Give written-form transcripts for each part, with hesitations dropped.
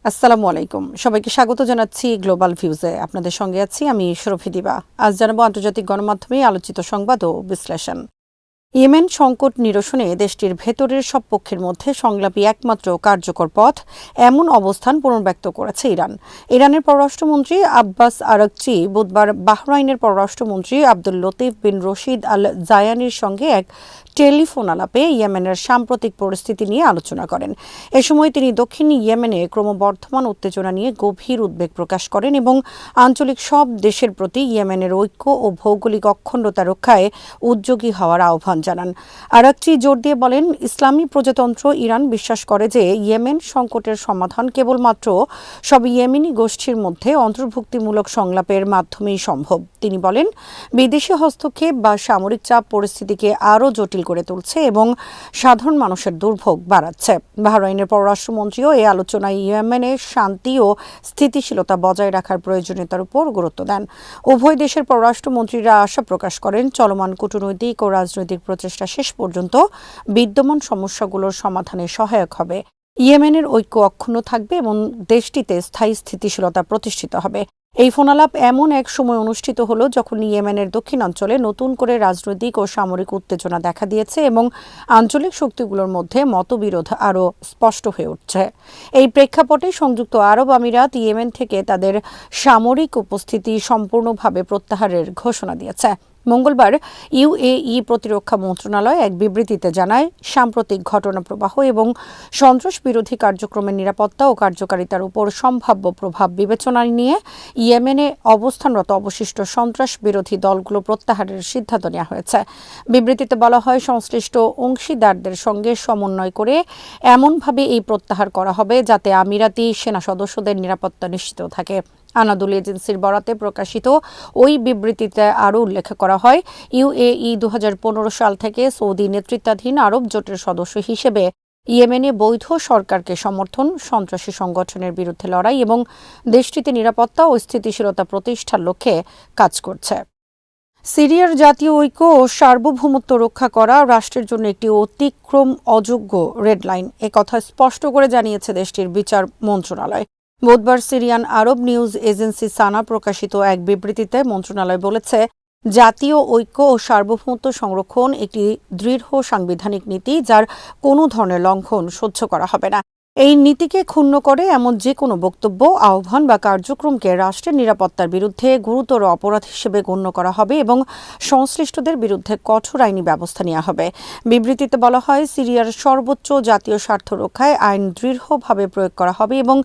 আসসালামু আলাইকুম, সবাইকে স্বাগত জানাচ্ছি গ্লোবাল ভিউজে। আপনাদের সঙ্গে আছি আমি শরফি দিবা। আজ জানাবো আন্তর্জাতিক গণমাধ্যমে আলোচিত সংবাদ ও বিশ্লেষণ। ইয়েমেন সংকট নিরসনে দেশটির ভেতরের সব পক্ষের মধ্যে সংলাপই একমাত্র কার্যকর পথ, এমন অবস্থান পুনর্ব্যক্ত করেছে ইরান। ইরানের পররাষ্ট্রমন্ত্রী আব্বাস আরাকচি বুধবার বাহরাইনের পররাষ্ট্রমন্ত্রী আব্দুল লতিফ বিন রশিদ আল জায়ানির সঙ্গে এক টেলিফোন আলাপে ইয়েমেনের সাম্প্রতিক পরিস্থিতি নিয়ে আলোচনা করেন। এ সময় তিনি দক্ষিণ ইয়েমেনে ক্রমবর্ধমান উত্তেজনা নিয়ে গভীর উদ্বেগ প্রকাশ করেন এবং আঞ্চলিক সব দেশের প্রতি ইয়েমেনের ঐক্য ও ভৌগোলিক অখণ্ডতা রক্ষায় উদ্যোগী হওয়ার আহ্বান জানান। আরাকচি জোর দিয়ে বলেন, ইসলামী প্রজাতন্ত্র ইরান বিশ্বাস করে যে ইয়েমেন সংকটের সমাধান কেবলমাত্র সব ইয়েমেনি গোষ্ঠীর মধ্যে অন্তর্ভুক্তিমূলক সংলাপের মাধ্যমেই সম্ভব। তিনি বলেন, বিদেশি হস্তক্ষেপ বা সামরিক চাপ পরিস্থিতিকে আরও জটিল করে তুলছে এবং সাধারণ মানুষের দুর্ভোগ বাড়াচ্ছে। বাহরাইনের পররাষ্ট্রমন্ত্রীও এই আলোচনায় ইয়েমেনে শান্তি ও স্থিতিশীলতা বজায় রাখার প্রয়োজনীয়তার উপর গুরুত্ব দেন। উভয় দেশের পররাষ্ট্রমন্ত্রীরা আশা প্রকাশ করেন, চলমান কূটনৈতিক ও রাজনৈতিক প্রচেষ্টা শেষ পর্যন্ত বিদ্যমান সমস্যাগুলোর সমাধানে সহায়ক হবে। ইয়েমেনের ঐক্য অক্ষুণ্ণ থাকবে এবং দেশটিতে স্থায়ী স্থিতিশীলতা প্রতিষ্ঠিত হবে। এই ফোনালাপ এমন এক সময় অনুষ্ঠিত হলো যখন ইয়েমেনের দক্ষিণাঞ্চলে নতুন করে রাজনৈতিক ও সামরিক উত্তেজনা দেখা দিয়েছে এবং আঞ্চলিক শক্তিগুলোর মধ্যে মতবিরোধ আরও স্পষ্ট হয়ে উঠছে। এই প্রেক্ষাপটে সংযুক্ত আরব আমিরাত ইয়েমেন থেকে তাদের সামরিক উপস্থিতি সম্পূর্ণভাবে প্রত্যাহারের ঘোষণা দিয়েছে। মঙ্গলবার ইউএই প্রতিরক্ষা মন্ত্রণালয় এক বিবৃতিতে জানায়, সাম্প্রতিক ঘটনা প্রবাহ এবং সন্ত্রাস বিরোধী কার্যক্রমের নিরাপত্তা ও কার্যকারিতার উপর সম্ভাব্য প্রভাব বিবেচনায় নিয়ে ইয়েমেনে অবস্থানরত অবশিষ্ট সন্ত্রাস বিরোধী দলগুলো প্রত্যাহারের সিদ্ধান্ত নেওয়া হয়েছে। বিবৃতিতে বলা হয়, সংশ্লিষ্ট অংশীদারদের সঙ্গে সমন্বয় করে এমনভাবে এই প্রত্যাহার করা হবে যাতে আমিরাতি সেনা সদস্যদের নিরাপত্তা নিশ্চিত থাকে। আনাদুল এজেন্সির বরাতে প্রকাশিত ওই বিবৃতিতে আরও উল্লেখ করা হয়, ইউএই 2015 সাল থেকে সৌদি নেতৃত্বাধীন আরব জোটের সদস্য হিসেবে ইয়েমেনে বৈধ সরকারকে সমর্থন, সন্ত্রাসী সংগঠনের বিরুদ্ধে লড়াই এবং দেশটিতে নিরাপত্তা ও স্থিতিশীলতা প্রতিষ্ঠার লক্ষ্যে কাজ করছে। সিরিয়ার জাতীয় ঐক্য ও সার্বভৌমত্ব রক্ষা করা রাষ্ট্রের জন্য একটি অতিক্রম অযোগ্য রেডলাইন, একথা স্পষ্ট করে জানিয়েছে দেশটির বিচার মন্ত্রণালয়। বুধবার সিরিয়ান আরব নিউজ এজেন্সি সানা প্রকাশিত এক বিবৃতিতে মন্ত্রণালয় বলেছে, জাতীয় ঐক্য ও সার্বভৌমত্ব সংরক্ষণ একটি দৃঢ় সাংবিধানিক নীতি যার কোনো ধরনের লঙ্ঘন সহ্য করা হবে না। এই নীতিকে ক্ষুণ্ণ করে এমন যে কোনো বক্তব্য, আহ্বান বা কার্যক্রমকে রাষ্ট্রের নিরাপত্তার বিরুদ্ধে গুরুতর অপরাধ হিসেবে গণ্য করা হবে এবং সংশ্লিষ্টদের বিরুদ্ধে কঠোর আইনি ব্যবস্থা নেওয়া হবে। বিবৃতিতে বলা হয়, সিরিয়ার সর্বোচ্চ জাতীয় স্বার্থ রক্ষায় আইন দৃঢ়ভাবে প্রয়োগ করা হবে এবং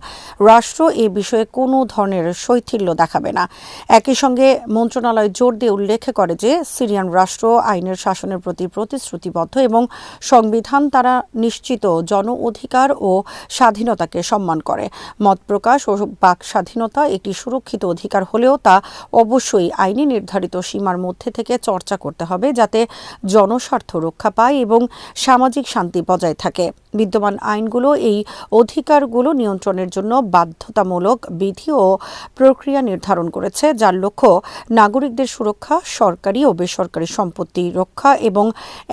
রাষ্ট্র এ বিষয়ে কোনো ধরনের শৈথিল্য দেখাবে না। একই সঙ্গে মন্ত্রণালয় জোর দিয়ে উল্লেখ করে যে সিরিয়ান রাষ্ট্র আইনের শাসনের প্রতি প্রতিশ্রুতিবদ্ধ এবং সংবিধান দ্বারা নিশ্চিত জন অধিকার ও স্বাধীনতাকে সম্মান করে। মত প্রকাশ ও বাক স্বাধীনতা একটি সুরক্ষিত অধিকার হলেও তা অবশ্যই আইনি নির্ধারিত সীমার মধ্যে থেকে চর্চা করতে হবে যাতে জনস্বার্থ রক্ষা পায় এবং সামাজিক শান্তি বজায় থাকে। বিদ্যমান আইনগুলো এই অধিকারগুলো নিয়ন্ত্রণের জন্য বাধ্যতামূলক বিধি ও প্রক্রিয়া নির্ধারণ করেছে, যার লক্ষ্য নাগরিকদের সুরক্ষা, সরকারি ও বেসরকারি সম্পত্তি রক্ষা এবং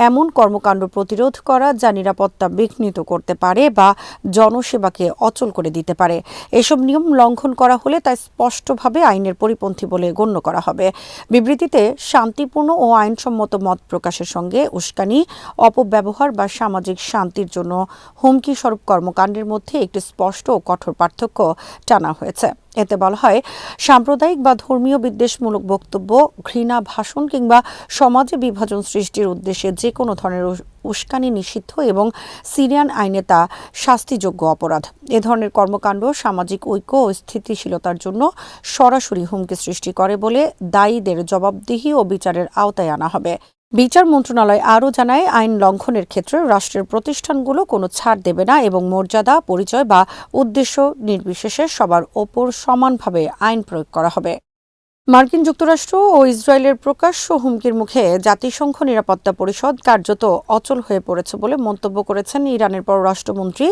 এমন কর্মকাণ্ড প্রতিরোধ করা যা নিরাপত্তা বিঘ্নিত করতে পারে বা জনসেবাকে অচল করে দিতে পারে। এসব নিয়ম লঙ্ঘন করা হলে তা স্পষ্টভাবে আইনের পরিপন্থী বলে গণ্য করা হবে। বিবৃতিতে শান্তিপূর্ণ ও আইনসম্মত মত প্রকাশের সঙ্গে উস্কানি, অপব্যবহার বা সামাজিক শান্তির জন্য হুমকি স্বরূপ কর্মকাণ্ডের মধ্যে একটি স্পষ্ট ও কঠোর পার্থক্য টানা হয়েছে। এতে বলা হয়, সাম্প্রদায়িক বা ধর্মীয় বিদ্বেষমূলক বক্তব্য, ঘৃণা ভাষণ কিংবা সমাজে বিভাজন সৃষ্টির উদ্দেশ্যে যে কোনো ধরনের উস্কানি নিষিদ্ধ এবং সিরিয়ান আইনে তা শাস্তিযোগ্য অপরাধ। এ ধরনের কর্মকাণ্ড সামাজিক ঐক্য ও স্থিতিশীলতার জন্য সরাসরি হুমকি সৃষ্টি করে বলে দায়ীদের জবাবদিহি ও বিচারের আওতায় আনা হবে। বিচার মন্ত্রণালয় আরও জানায়, আইন লঙ্ঘনের ক্ষেত্রে রাষ্ট্রের প্রতিষ্ঠানগুলো কোনো ছাড় দেবে না এবং মর্যাদা, পরিচয় বা উদ্দেশ্য নির্বিশেষে সবার ওপর সমানভাবে আইন প্রয়োগ করা হবে। মার্কিন যুক্তরাষ্ট্র ও ইসরায়েলের প্রকাশ্য হুমকির মুখে জাতিসংঘ নিরাপত্তা পরিষদ কার্যত অচল হয়ে পড়েছে বলে মন্তব্য করেছেন ইরানের পররাষ্ট্রমন্ত্রী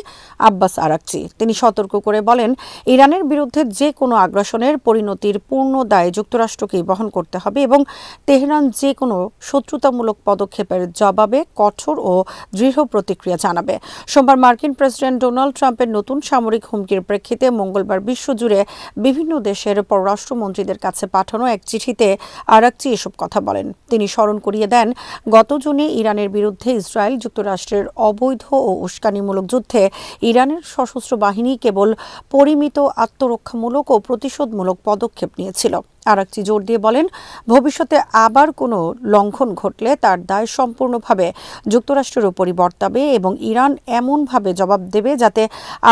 আব্বাস আরাকচি। তিনি সতর্ক করে বলেন, ইরানের বিরুদ্ধে যে কোনো আগ্রাসনের পরিণতির পূর্ণ দায় যুক্তরাষ্ট্রকেই বহন করতে হবে এবং তেহরান যে কোনো শত্রুতামূলক পদক্ষেপের জবাবে কঠোর ও দৃঢ় প্রতিক্রিয়া জানাবে। সোমবার মার্কিন প্রেসিডেন্ট ডোনাল্ড ট্রাম্পের নতুন সামরিক হুমকির প্রেক্ষিতে মঙ্গলবার বিশ্বজুড়ে বিভিন্ন দেশের পররাষ্ট্রমন্ত্রীদের কাছে পাঠানো এক চিঠিতে আরাকচি এসব কথা বলেন। তিনি স্মরণ করিয়ে দেন, গত জুনে ইরানের বিরুদ্ধে ইসরায়েল যুক্তরাষ্ট্রের অবৈধ ও উস্কানিমূলক যুদ্ধে ইরানের সশস্ত্র বাহিনী কেবল পরিমিত আত্মরক্ষামূলক ও প্রতিশোধমূলক পদক্ষেপ নিয়েছিল। আরাকচি জোর দিয়ে বলেন, ভবিষ্যতে আবার কোনো লঙ্ঘন ঘটলে তার দায় সম্পূর্ণভাবে যুক্তরাষ্ট্রের উপরই বর্তাবে এবং ইরান এমনভাবে জবাব দেবে যাতে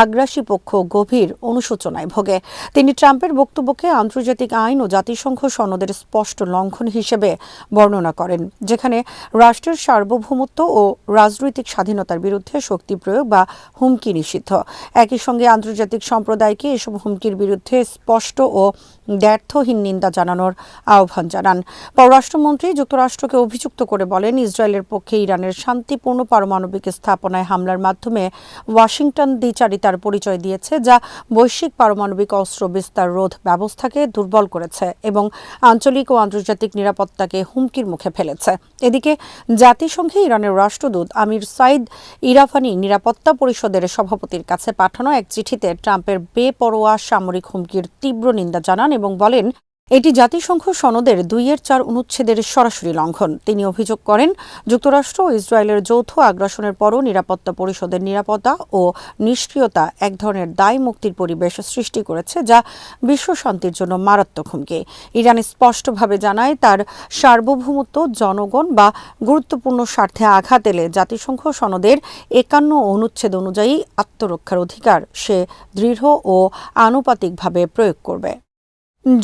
আগ্রাসী পক্ষ গভীর অনুশোচনায় ভোগে। তিনি ট্রাম্পের বক্তব্যকে আন্তর্জাতিক আইন ও জাতিসংঘ সনদের স্পষ্ট লঙ্ঘন হিসেবে বর্ণনা করেন, যেখানে রাষ্ট্রের সার্বভৌমত্ব ও রাজনৈতিক স্বাধীনতার বিরুদ্ধে শক্তি প্রয়োগ বা হুমকি নিষিদ্ধ। একই সঙ্গে আন্তর্জাতিক সম্প্রদায়কে এসব হুমকির বিরুদ্ধে স্পষ্ট ও দ্ব্যর্থহীন নিন্দা জানানোর আহ্বান জানান। পররাষ্ট্রমন্ত্রী যুক্তরাষ্ট্রকে অভিযুক্ত করে বলেন, ইসরায়েলের পক্ষে ইরানের শান্তিপূর্ণ পারমাণবিক স্থাপনায় হামলার মাধ্যমে ওয়াশিংটন দ্বিচারিতার পরিচয় দিয়েছে, যা বৈশ্বিক পারমাণবিক অস্ত্র বিস্তার রোধ ব্যবস্থাকে দুর্বল করেছে এবং আঞ্চলিক ও আন্তর্জাতিক নিরাপত্তাকে হুমকির মুখে ফেলেছে। এদিকে জাতিসংঘে ইরানের রাষ্ট্রদূত আমির সাইদ ইরাফানি নিরাপত্তা পরিষদের সভাপতির কাছে পাঠানো এক চিঠিতে ট্রাম্পের বেপরোয়া সামরিক হুমকির তীব্র নিন্দা জানান এবং বলেন, এটি জাতিসংঘ সনদের 2-4 অনুচ্ছেদের সরাসরি লঙ্ঘন। তিনি অভিযোগ করেন, যুক্তরাষ্ট্র ও ইসরায়েলের যৌথ আগ্রাসনের পরও নিরাপত্তা পরিষদের নিরাপত্তা ও নিষ্ক্রিয়তা এক ধরনের দায় মুক্তির পরিবেশ সৃষ্টি করেছে, যা বিশ্ব শান্তির জন্য মারাত্মক হুমকি। ইরান স্পষ্টভাবে জানায়, তার সার্বভৌমত্ব, জনগণ বা গুরুত্বপূর্ণ স্বার্থে আঘাত এলে জাতিসংঘ সনদের 51 অনুচ্ছেদ অনুযায়ী আত্মরক্ষার অধিকার সে দৃঢ় ও আনুপাতিকভাবে প্রয়োগ করবে।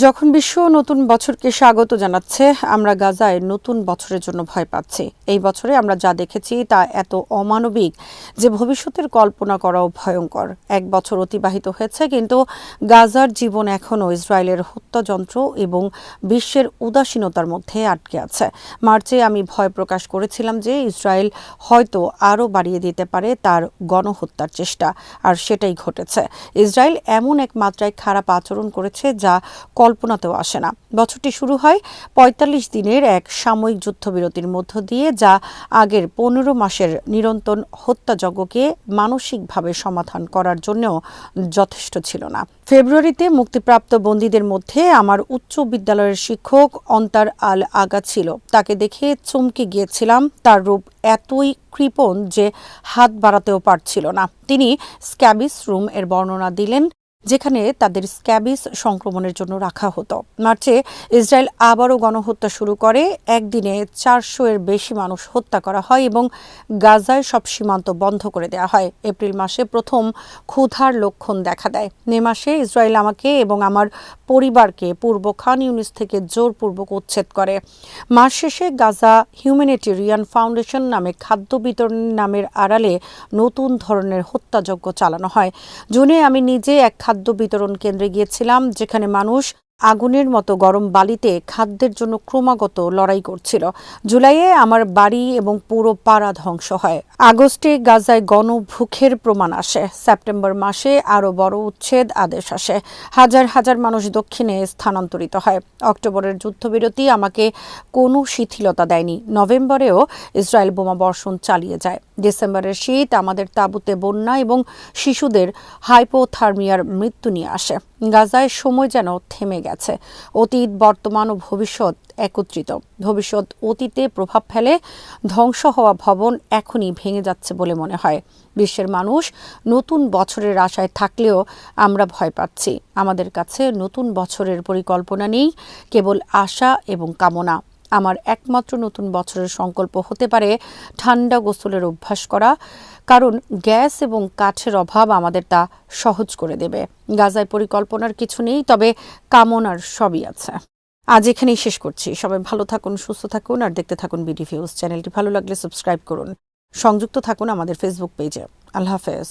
যখন বিশ্ব নতুন বছরকে স্বাগত জানাচ্ছে, আমরা গাজায় নতুন বছরের জন্য ভয় পাচ্ছি। এই বছরে আমরা যা দেখেছি তা এত অমানবিক যে ভবিষ্যতের কল্পনা করাও ভয়ঙ্কর। 1 বছর অতিবাহিত হয়েছে, কিন্তু গাজার জীবন এখনও ইসরায়েলের হত্যাযন্ত্র এবং বিশ্বের উদাসীনতার মধ্যে আটকে আছে। মার্চে আমি ভয় প্রকাশ করেছিলাম যে ইসরায়েল হয়তো আরও বাড়িয়ে দিতে পারে তার গণহত্যার চেষ্টা, আর সেটাই ঘটেছে। ইসরায়েল এমন এক মাত্রায় খারাপ আচরণ করেছে যা কল্পনাতেও আসে না। বছরটি শুরু হয় 45 দিনের এক সাময়িক যুদ্ধবিরতির মধ্য দিয়ে, যা আগের 15 মাসের নিরন্তর হত্যাযজ্ঞকে মানসিকভাবে সমাধান করার জন্যও যথেষ্ট ছিল না। ফেব্রুয়ারিতে মুক্তিপ্রাপ্ত বন্দীদের মধ্যে আমার উচ্চ বিদ্যালয়ের শিক্ষক অন্তার আল আগা ছিল। তাকে দেখে চমকে গিয়েছিলাম। তার রূপ এতই কৃপণ যে হাত বাড়াতেও পারছিল না। তিনি স্ক্যাবিস রুম এর বর্ণনা দিলেন, যেখানে তাদের স্ক্যাবিস সংক্রমণের জন্য রাখা হতো। মার্চে ইসরায়েল আবারও গণহত্যা শুরু করে। একদিনে 400-এর বেশি মানুষ হত্যা করা হয় এবং গাজায় সব সীমান্ত বন্ধ করে দেওয়া হয়। এপ্রিল মাসে প্রথম ক্ষুধার লক্ষণ দেখা দেয়। মে মাসে ইসরায়েল আমাকে এবং আমার পরিবারকে পূর্ব খান ইউনিস থেকে জোরপূর্বক উচ্ছেদ করে। মাস শেষে গাজা হিউম্যানিটেরিয়ান ফাউন্ডেশন নামে খাদ্য বিতরণ নামের আড়ালে নতুন ধরনের হত্যাযজ্ঞ চালানো হয়। জুনে আমি নিজে এক খাদ্য বিতরণ কেন্দ্রে গিয়েছিলাম, যেখানে মানুষ আগুনের মতো গরম বালিতে খাদ্যের জন্য ক্রমাগত লড়াই করছিল। জুলাইয়ে আমার বাড়ি এবং পুরো পাড়া ধ্বংস হয়। আগস্টে গাজায় গণভুখের প্রমাণ আসে। সেপ্টেম্বর মাসে আরও বড় উচ্ছেদ আদেশ আসে। হাজার হাজার মানুষ দক্ষিণে স্থানান্তরিত হয়। অক্টোবরের যুদ্ধবিরতি আমাকে কোনো শিথিলতা দেয়নি। নভেম্বরেও ইসরায়েল বোমাবর্ষণ চালিয়ে যায়। ডিসেম্বরের শীত আমাদের তাঁবুতে বন্যা এবং শিশুদের হাইপোথার্মিয়ার মৃত্যু নিয়ে আসে। গাজায় সময় যেন থেমে গেছে। অতীত, বর্তমান ও ভবিষ্যৎ একত্রিত। ভবিষ্যৎ অতীতে প্রভাব ফেলে। ধ্বংস হওয়া ভবন এখনই ভেঙে যাচ্ছে বলে মনে হয়। বিশ্বের মানুষ নতুন বছরের আশায় থাকলেও আমরা ভয় পাচ্ছি। আমাদের কাছে নতুন বছরের পরিকল্পনা নেই, কেবল আশা এবং কামনা। আমার একমাত্র নতুন বছরের সংকল্প হতে পারে ঠান্ডা গোসলের অভ্যাস করা, কারণ গ্যাস এবং কাঠের অভাব আমাদের তা সহজ করে দেবে। গাজায় পরিকল্পনার কিছু নেই, তবে কামনার সবই আছে। আজ এখানেই শেষ করছি। সবাই ভালো থাকুন, সুস্থ থাকুন আর দেখতে থাকুন বিডি ভিউজ। চ্যানেলটি ভালো লাগলে সাবস্ক্রাইব করুন। সংযুক্ত থাকুন আমাদের ফেসবুক পেজে। আল্লাহ হাফেজ।